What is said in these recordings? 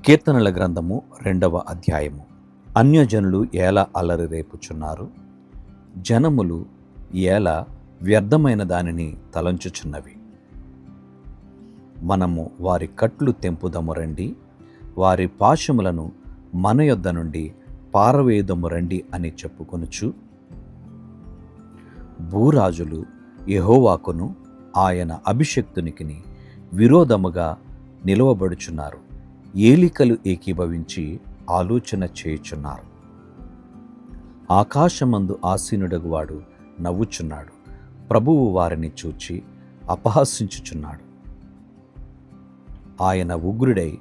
కీర్తనల గ్రంథము 2వ అధ్యాయము. అన్యజనులు ఏల అల్లరి రేపుచున్నారు, జనములు ఏల వ్యర్థమైన దానిని తలంచుచున్నవి. మనము వారి కట్లు తెంపుదము రండి, వారి పాశములను మన యొద్ద నుండి పారవేయుదము రండి అని చెప్పుకొనుచు, భూరాజులు యెహోవాకును ఆయన అభిషిక్తునికిని విరోధముగా నిలువబడుచున్నారు. ఏలికలు ఏకీభవించి ఆలోచన చేయుచున్నారు. ఆకాశమందు ఆసీనుడగువాడు నవ్వుచున్నాడు, ప్రభువు వారిని చూచి అపహసించుచున్నాడు. ఆయన ఉగ్రుడై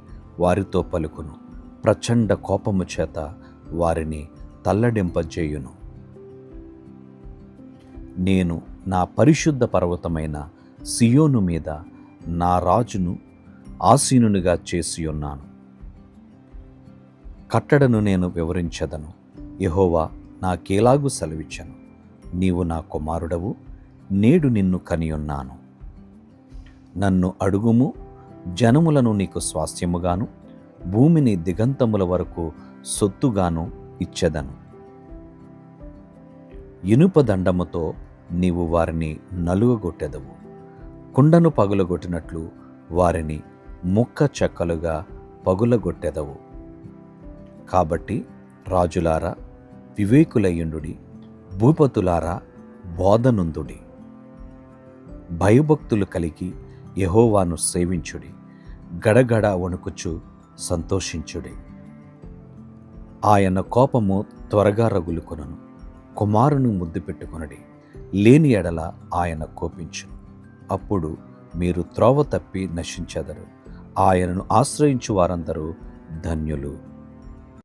వారితో పలుకును, ప్రచండ కోపము చేత వారిని తల్లడింపజేయును. నేను నా పరిశుద్ధ పర్వతమైన సియోను మీద నా రాజును ఆసీనునిగా చేసియున్నాను. కట్టడను నేను వివరించెదను. యెహోవా నాకేలాగు సెలవిచ్చెను, నీవు నా కుమారుడవు, నేడు నిన్ను కనియున్నాను. నన్ను అడుగుము, జనములను నీకు స్వాస్థ్యముగాను, భూమిని దిగంతముల వరకు సొత్తుగాను ఇచ్చెదను. ఇనుప దండముతో నీవు వారిని నలుగగొట్టెదవు, కుండను పగులగొట్టినట్లు వారిని ముక్క చెక్కలుగా పగులగొట్టెదవు. కాబట్టి రాజులారా వివేకులయ్యుండుడి, భూపతులారా బోధనుందుడి. భయభక్తులు కలిగి యెహోవాను సేవించుడి, గడగడ వణుకుచు సంతోషించుడి. ఆయన కోపము త్వరగా రగులుకొనును, కుమారుని ముద్దు పెట్టుకొనుడి, లేని ఎడల ఆయన కోపించును. అప్పుడు మీరు త్రోవ తప్పి నశించెదరు. ఆయనను ఆశ్రయించు వారందరూ ధన్యులు.